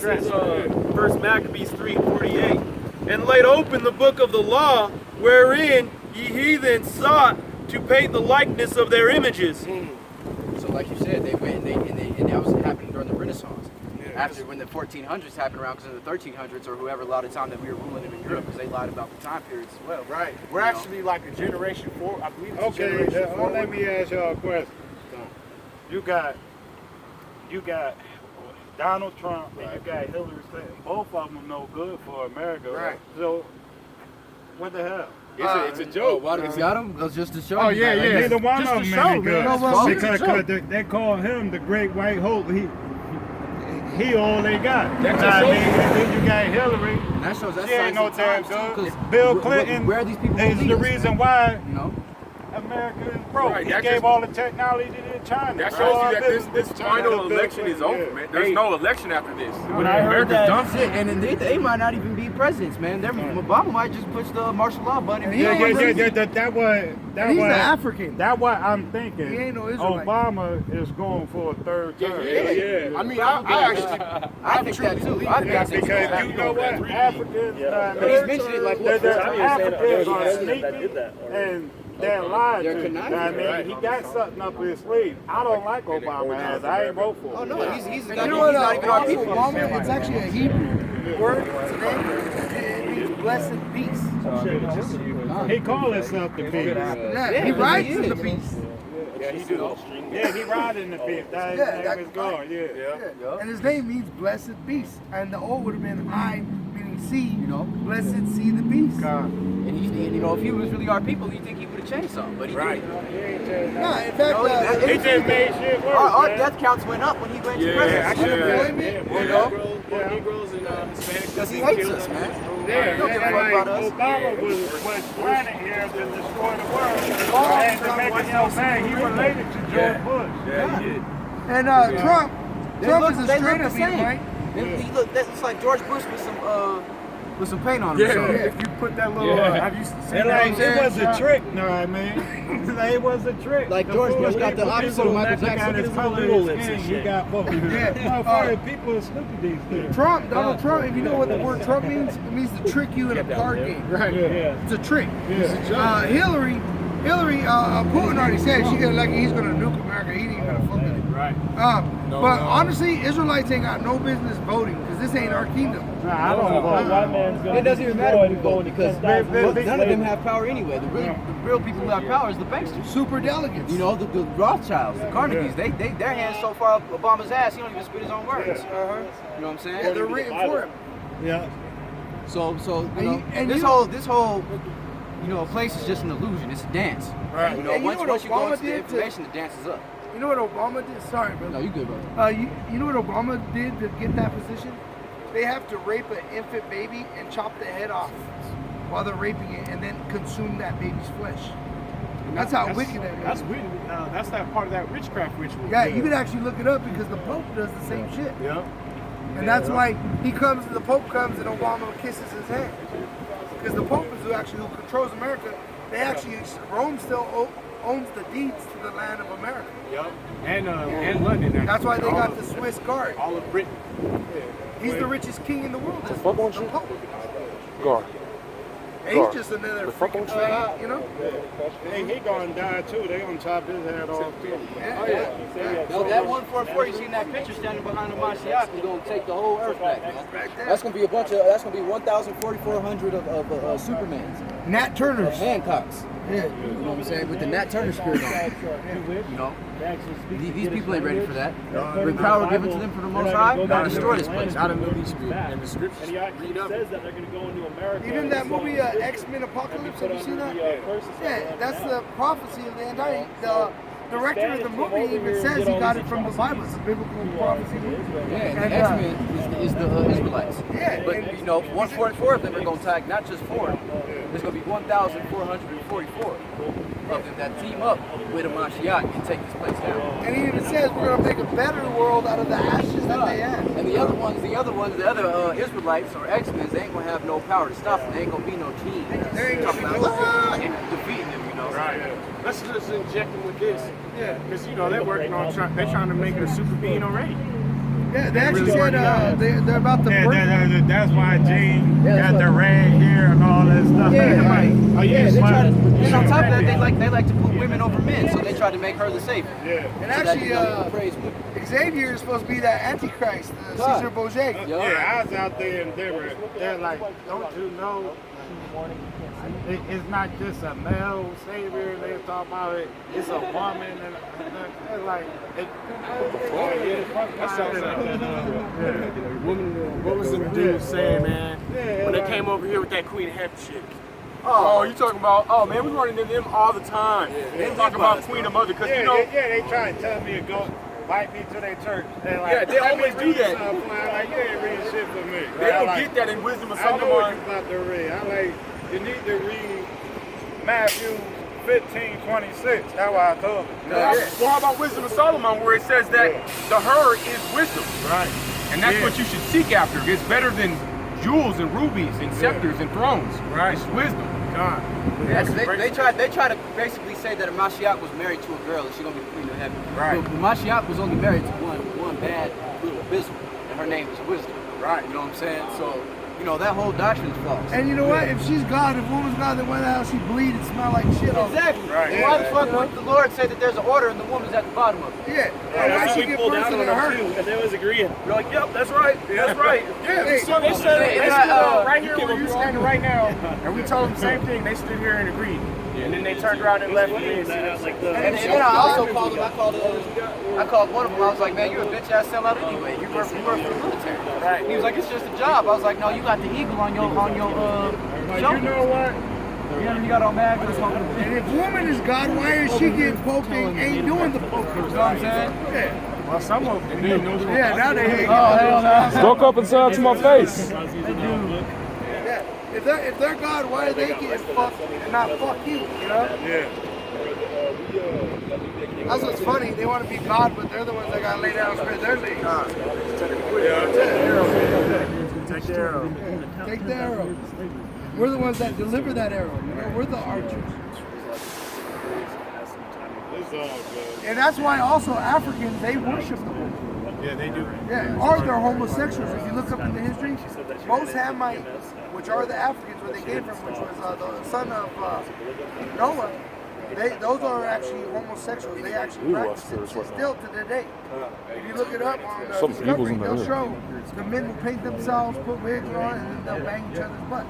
This is First Maccabees 3:48. And laid open the book of the law, wherein ye heathen sought to paint the likeness of their images. So like you said, they went and that was happening during the Renaissance. After when the 1400s happened around, because in the 1300s or whoever, a lot of time that we were ruling them in Europe, because they lied about the time periods as well. Right. We're actually like a generation 4. I believe it's generation 4. Let me ask y'all a question. You got Donald Trump and you got Hillary Clinton. Both of them are no good for America. Right. So what the hell? It's a joke. Why do we got them? Just to show Oh you. yeah, that, yeah. Neither one just of to them show, any man. good. No, Because they call him the Great White Hope. He all they got. That's I just mean, and then you got Hillary. And that shows She ain't no damn good. good. Bill Clinton Where are these people is gonna the lead us, reason man? why You know? America is broke. Right, He that gave just- all the technology to China. That All shows our you that business this with China. final Bill election is Clinton, over, man. There's no election after this. When I heard that, And then they might not even be presidents, man. Obama might just push the martial law button. And Yeah, that He's an African. That's what I'm thinking. He ain't no Israelite. Obama is going for a third term. I mean, I actually, I think that too. I think that's Because you know what? Africans, But he's mentioned it like what? Africans are sneaky and they're lying They're to you. conniving, I mean, right. he got something up his sleeve. I don't like Obama ass. I ain't vote for him. Oh no, he's You not, know what? not even our Also, people. Obama, it's actually a Hebrew word. It's an English. It means blessed peace. He called himself the beast. Yeah, he rides in the peace. yeah, he do. Yeah, he riding the beast. That's Yeah, his that- name is God. Yeah. Yeah. And his name means blessed peace. And the O would have been I, meaning see. You know? Blessed see the peace. And you know, if he was really our people, you think he would have changed something, but he Right. didn't. Nah, in fact, No, He just made shit worse. Our man. death counts went up when he went to Yeah, prison. actually, unemployment. You know? More Negroes and Hispanics. Because he hates us, man. Yeah, He don't give a fuck like about us. Obama was planning here to destroy the world. And to make it so bad, he related to George Bush. Yeah, he did. And Trump is a they straight look up the same. right? He look. It's like George Bush with some paint on him. Yeah. So. If you put that little, have you seen And that? like, It was a trick, know what I mean? It was a trick. Like George Bush got the opposite of Michael Jackson. His color of his skin, he got both. Motherfucker, people are stupid these days. Donald Trump, if you know what the word Trump means, it means to trick you in a card game. Right. Yeah. It's a trick. Hillary, Putin already said she got lucky he's gonna nuke America. He ain't even gonna fuck with it. Right. But honestly, Israelites ain't got no business voting because this ain't our kingdom. Nah, I don't vote. It doesn't even matter who you vote because none of them have power anyway. The real people who have power is the banksters. Super delegates. You know, the Rothschilds, the Carnegies, their hands so far up Obama's ass, he don't even spit his own words. You know what I'm saying? Yeah, they're written for him. Yeah. So you know, And this you- whole you know, place is just an illusion. It's a dance. Right. You know, And you once know what you go Obama into the did to- information, the dance is up. You know what Obama did? Sorry, brother. No, you good, brother. You know what Obama did to get that position? They have to rape an infant baby and chop the head off while they're raping it and then consume that baby's flesh. That's how wicked that is. That's weird. That's that part of that witchcraft ritual. Yeah, you can actually look it up because the Pope does the same shit. Yeah. And that's why the Pope comes and Obama kisses his hand. Because the Pope is who controls America. Rome still owns the deeds to the land of America. Yep. And London. That's why they got the Swiss Guard. All of Britain. He's the richest king in the world. The Pope. Guard. And he's just another freaking train, you know? Hey, he gonna die too. They gonna chop his head off too. No, that 144, you seen that picture standing behind the Mashiach is gonna take the whole earth back, man. That's gonna be that's gonna be 1,400 of Supermans. Nat Turner's. Hancocks. Yeah. You know what I'm saying? With the Nat Turner spirit on it. You know? These people ain't ready for that. With power given to them from the Most High, they'll destroy this place. Not a movie spirit. And the scriptures read up. Even that movie X-Men Apocalypse, have you seen that? Yeah, that's the prophecy of the entire. The director of the movie even says he got it from the Bible. It's a biblical prophecy movie. Yeah, and the X-Men is the Israelites. Yeah, But you know, 144 of them are gonna tag not just 4. There's gonna be 1,444 of them that team up with a Mashiach and take this place down. And he even says we're gonna make a better world out of the ashes that they had. And the other Israelites or X-Men, they ain't gonna have no power to stop them. They ain't gonna be no team. There ain't Talking gonna be about, no and defeating them, you know. Right. Let's just inject them with this. Yeah, because they're working on they're trying to make it a super being already. Yeah, they actually said they're about to burn. That's why Gene got the red hair and all that stuff. Yeah, right. Oh, Yeah, you they try to, smart. and on top of that, they like to put women over men, so they tried to make her the savior. Yeah. And So that, actually, you know, praise women. Xavier is supposed to be that Antichrist, Caesar Borgia. Yeah, I was out there in Denver. They're like, don't you know? It's not just a male savior. They talk about it. It's a woman, and they're like, That sounds like what was the dude saying, man? When they came over here with that Queen Hep shit. Oh, you talking about? Oh man, we running into them all the time. They talk about Queen and Mother, cause you know. they try to tell me to go invite me to their church. They're like, Yeah, they always do that. I'm like, you ain't reading shit for me. They don't Like, get that in Wisdom of I know what Solomon. you're about to read. I like, you need to read Matthew 15:26. That's what I told you. Well, how about Wisdom of Solomon, where it says that the her is wisdom, Right. and that's what you should seek after. It's better than jewels and rubies and scepters and thrones. Right. It's wisdom. God. Yeah, 'cause they try to basically say that a Mashiach was married to a girl and she's gonna be the queen of heaven. Right. But Mashiach was only married to one bad little abysmal, and her name was Wisdom. Right. You know what I'm saying? So, you know, that whole doctrine's false. And you know what? If she's God, if woman's God, then why the hell she bleed and smell like shit all Exactly. Right. Why the fuck would the Lord say that there's an order and the woman's at the bottom of it? Yeah. And why she get first and then her? and they was agreeing. You're like, yep, that's right, that's right. Yeah, so they said Hey, right here where you're standing right now, and we told them the same thing. They stood here and agreed, and then they turned around and left. And then I also called him. I called one of them. I was like, man, you're a bitch ass sellout anyway. You work for the military. Right. He was like, it's just a job. I was like, no, you got the eagle on your shoulder. You know what? You got all mad because And if woman is God, why is she getting poked and ain't doing the poking? You know what I'm saying? Yeah. Well, some of them didn't know. Yeah, now they hate. Oh, hell no. Spoke up and said it to my face. Yeah. If they're God, why are they getting fucked and not fuck you? You know? Yeah. That's what's funny. They want to be God, but they're the ones that got to lay down and spread their legs. Take the arrow. Take the arrow. We're the ones that deliver that arrow. You know, we're the archers. It's all good. And that's why also Africans, they worship the woman. Yeah, they do. Yeah, or they're homosexuals. If you look up in the history, most Hamites, which are the Africans where they came from, which was the son of Noah, those are actually homosexuals. They actually practice it still to today. If you look it up on Some Discovery, evil's in they'll there. show the men will paint themselves, put wigs on, and then they'll bang each other's butt.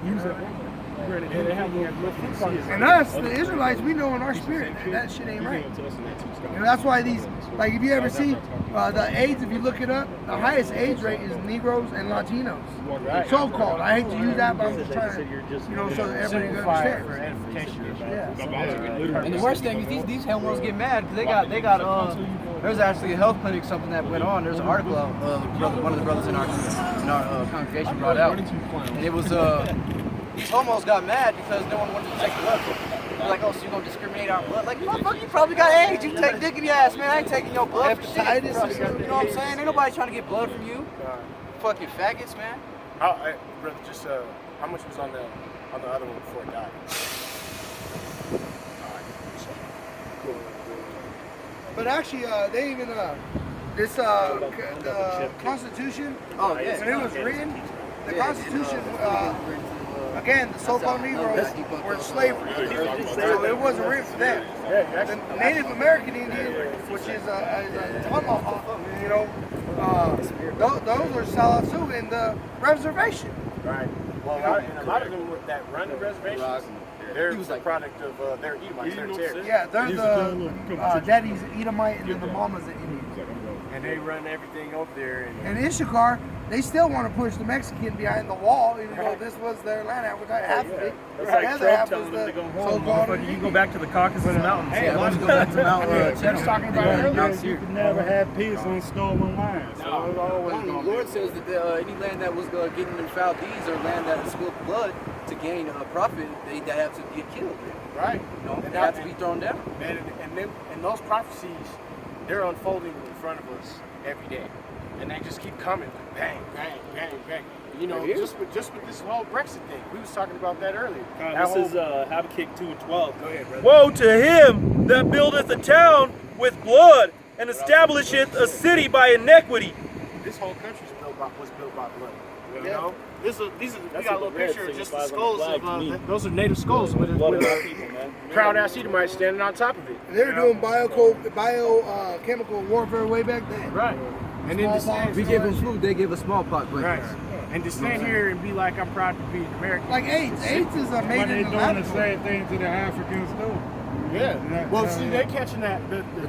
And us, the Israelites, we know in our spirit that shit ain't right. You know, that's why these, like if you ever see the AIDS, if you look it up, the highest AIDS rate is Negroes and Latinos. So-called. I hate to use that, but I'm just trying to, you know, so that everybody can understand. Yeah. And the worst thing is these homos get mad because they got there's actually a health clinic, something that went on. There's an article one of the brothers in our congregation brought out, and it was these homos got mad because no one wanted to take blood from them. They're like, oh, so you're gonna discriminate our blood? Like, motherfucker, you probably got AIDS. You take dick in your ass, man. I ain't taking your blood for shit. Hepatitis or You know what I'm saying? Ain't nobody trying to get blood from you. Fucking faggots, man. Brother, just how much was on the other one before it died? But actually, they even the Constitution. Oh, yeah. When it was written, the Constitution. Again, the so-called Negroes were in slavery, so it wasn't written for them. The Native American Indian, which is a tomahawk, you know, those are sellouts too in the reservation. Right. Well, and a lot of them that run the reservations, they're the product of their Edomites. They're terrorists. Yeah, they're the daddy's Edomite and then the mama's an Indian. And they run everything over there. And Issachar, they still want to push the Mexican behind the wall, even though this was their land, which half of it. The other half was the so-called. You go back to the Caucasus Mountains. Hey, let's go back to Mount Cheddar. Talking about earlier, You can never have peace on stolen land. So it's always The Lord says that any land that was getting them foul deeds or land that spilled blood to gain a profit, they have to get killed. right? You know, they have to be thrown down. And those prophecies, they're unfolding in front of us every day, and they just keep coming, bang, bang, bang, bang. You know, just with this whole Brexit thing, we was talking about that earlier. This is Habakkuk 2:12. Go ahead, brother. Woe to him that buildeth a town with blood and establisheth a city by iniquity. this whole country was built by blood. You know, we got a little picture of just the skulls of those are native skulls with proud ass Edomites standing on top of it. They were doing biochemical warfare way back then. Right. And then to stand, We give them food, they give us smallpox. right. And to stand here and be like, I'm proud to be an American. Like AIDS. AIDS is a But made they in the doing the laboratory. same thing to the Africans too. Yeah. Well, see, they're catching that.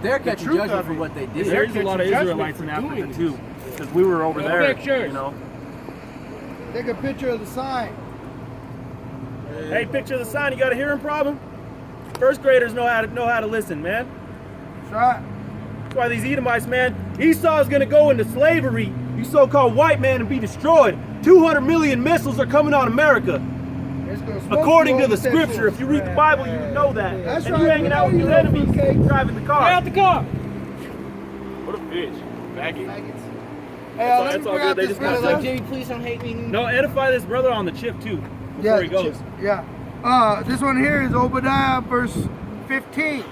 They're catching truth judgment of for it. what they did. They're There's a lot of catching Israelites in judgment for Africa doing too, because we were over there. pictures. You know. Take a picture of the sign. Hey, picture the sign. You got a hearing problem? First graders know how to listen, man. That's right. That's why these Edomites, man, Esau is gonna go into slavery, you so-called white man, and be destroyed. 200 million missiles are coming on America. It's gonna smoke According you to the over that scripture, shit. if you read the Bible, you would know that. That's and right. you hanging out with your enemies, driving the car. Get out the car. What a bitch. Faggot. Hey, all- let that's me all bring good. out They this just gotta brother. say, Jimmy, please don't hate me. No, edify this brother on the chip too, before he goes. Yeah. This one here is Obadiah verse 15.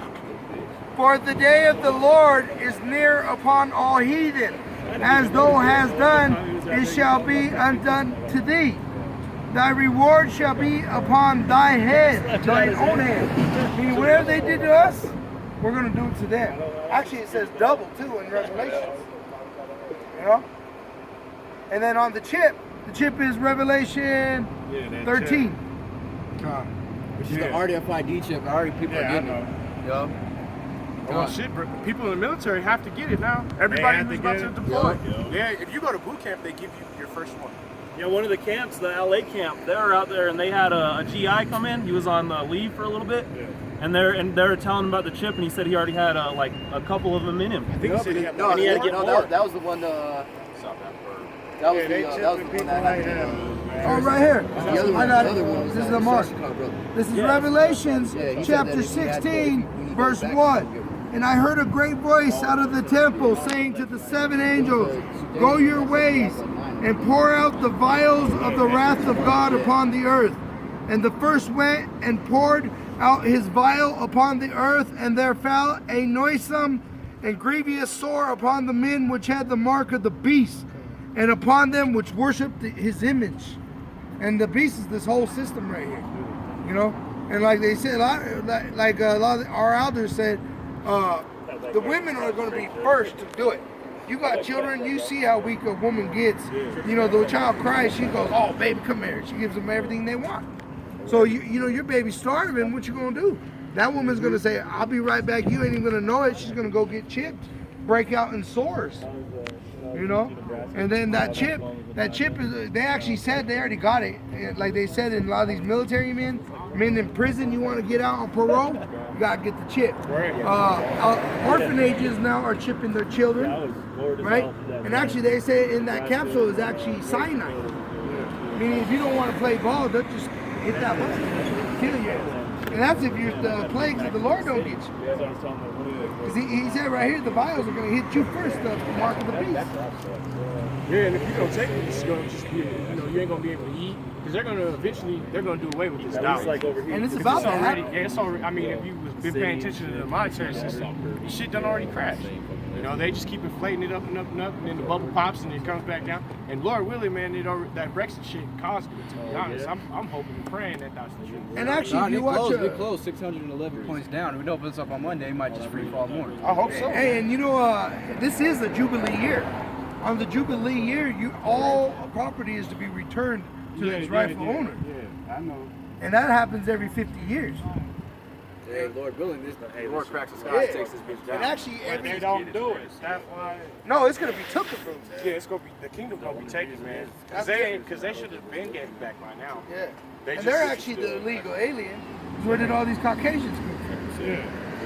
For the day of the Lord is near upon all heathen, as thou hast done, it shall be undone to thee. Thy reward shall be upon thy head, thine own head. Meaning whatever they did to us, we're going to do it to them. Actually, it says double too in Revelation. You know? And then on the chip is Revelation 13. Which is the RFID chip. Already people are getting it. Yup. Well, shit, bro. People in the military have to get it now. Everybody have who's to about get to it? deploy. Yeah, if you go to boot camp, they give you your first one. Yeah, one of the camps, the LA camp, they were out there and they had a GI come in. He was on leave for a little bit, and they're telling him about the chip, and he said he already had like a couple of them in him. I think he said he had No, and he had to get more. that was the one. That was They the one chipping that people like happened. that. Oh, right here. The other I one, got the it. other one was This is that a mark. Chicago brother. This is Yeah. Revelations Yeah, he said chapter that if we had to- 16, we need to verse go back 1. and give it. And I heard a great voice out of the temple saying to the seven angels, go your ways and pour out the vials of the wrath of God upon the earth. And the first went and poured out his vial upon the earth, and there fell a noisome and grievous sore upon the men which had the mark of the beast, and upon them which worshipped his image. And the beast is this whole system right here, you know. And like they said, a lot of our elders said, the women are going to be first to do it. You got children, you see how weak a woman gets. You know, the child cries, she goes, "Oh, baby, come here." She gives them everything they want. So you know your baby's starving. What you gonna do? That woman's gonna say, "I'll be right back." You ain't even gonna know it. She's gonna go get chipped, break out in sores. You know, and then that chip is. They actually said they already got it. Like they said in a lot of these military men in prison, you want to get out on parole, you gotta get the chip. Orphanages now are chipping their children, right? And actually, they say in that capsule is actually cyanide. Meaning, if you don't want to play ball, they'll just hit that button, kill you. And that's if you're the plagues of the Lord don't get you. Because he said right here, the vials are going to hit you first, the mark of the beast. Yeah, and if you don't take it, it's going to just be, you ain't going to be able to eat. Because they're going to do away with this dollar. Like over here. And it's It's about to already, happen. yeah, it's already, I mean, if you've been paying attention to the monetary system, this shit done already crashed. You know, they just keep inflating it up and up and up, and then the bubble pops and it comes back down. And Lord willing, man, that Brexit shit caused it, to be honest. I'm hoping and praying that that's the truth. And actually, if you watch we closed 611 points down. We don't put this up on Monday. It might just free fall more. I hope so. Hey, and you know, this is a Jubilee year. On the Jubilee year, all property is to be returned to its rightful owner. Yeah, I know. And that happens every 50 years. Hey, Lord willing, this Lord cracks the sky, Yeah. takes this bitch down. And actually, But they don't do it. That's why. no, it's going to be taken from them. Yeah, it's gonna be the kingdom gonna be taken, man. Because they should have been getting back by now. Yeah. They And just- they're actually the illegal aliens. Where did all these Caucasians come from? Yeah.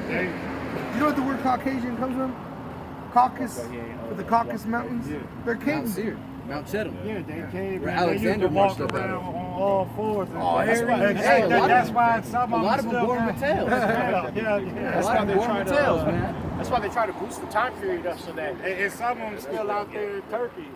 They, You know what the word Caucasian comes from? Caucasus, with the Caucasus Mountains. They're Mount kings. Seir, Mount Chetham. yeah, they came. Where and they used Alexander to walk marched up around out of. on all fours. And Oh, that's Harry. why, Hey, a lot that's of- why some a of lot them of them still born got- with tails. Yeah. That's lot why of they born try with to. tails, man. That's why they try to boost the time period up so that. And some of them still out there in Turkey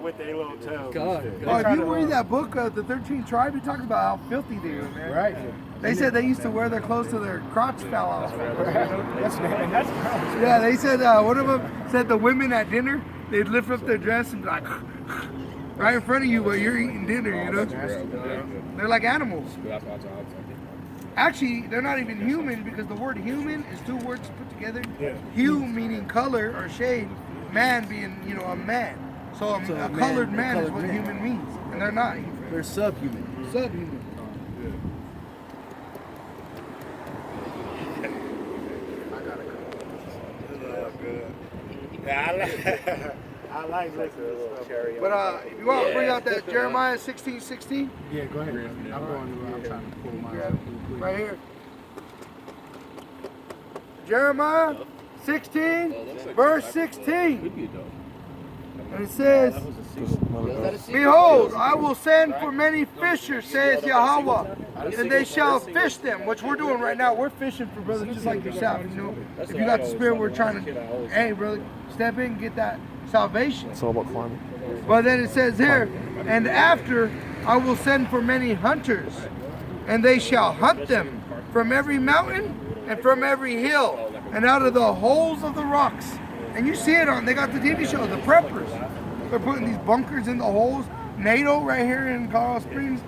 with their little tails. God. Oh, if you read that book, the 13 Tribe, it talks about how filthy they were, man. Right. They said they used to wear their clothes till their crotch fell off. That's Yeah, they said one of them said the women at dinner, they'd lift up their dress and be like, right in front of you while you're eating dinner, you know? They're like animals. Actually, they're not even human because the word human is two words put together. Hue meaning color or shade, man being, you know, a man. So a colored man is what human means. And they're not human. They're subhuman. Subhuman. I like listening to stuff. But if you want to bring out that Jeremiah 16:16. Yeah, go ahead. I'm trying to pull my Right here. Jeremiah 16, verse 16. And it says, Behold, I will send for many fishers, says Yahweh, and they shall fish them, which we're doing right now. We're fishing for brothers just like yourself, you know. If you got the spirit, we're trying to, hey, brother, step in and get that salvation. It's all about climbing. But then it says here, and after I will send for many hunters, and they shall hunt them from every mountain and from every hill, and out of the holes of the rocks. And you see it on, they got the TV show, The Preppers. They're putting these bunkers in the holes. NATO right here in Colorado Springs.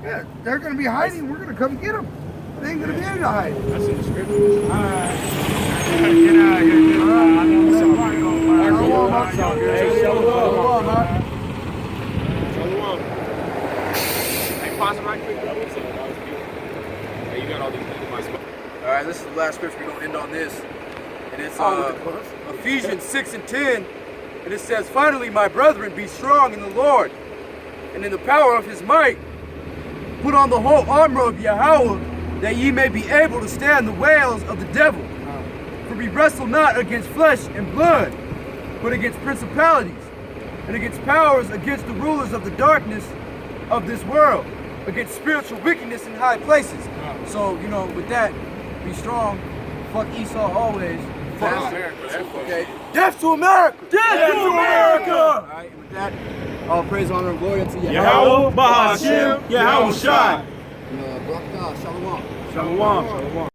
Yeah, they're going to be hiding. We're going to come get them. They ain't going to be able to hide. That's in the scriptures. All right. Get out of here. Hey, pause it right quick. Hey, you got all these people in my spot. All right, this is the last scripture. We're going to end on this. And it's Ephesians 6:10. And it says, Finally, my brethren, be strong in the Lord and in the power of his might. Put on the whole armor of Yahweh, that ye may be able to stand the wiles of the devil. For we wrestle not against flesh and blood, but against principalities, and against powers, against the rulers of the darkness of this world, against spiritual wickedness in high places. So, you know, with that, be strong. Fuck Esau always. Fuck America. Okay. Death to America! Death to America! All right, and with that, all praise, honor, and glory unto Yahweh. Bahashim, Yahweh Shai. Barakatah, Shalom. Shalom.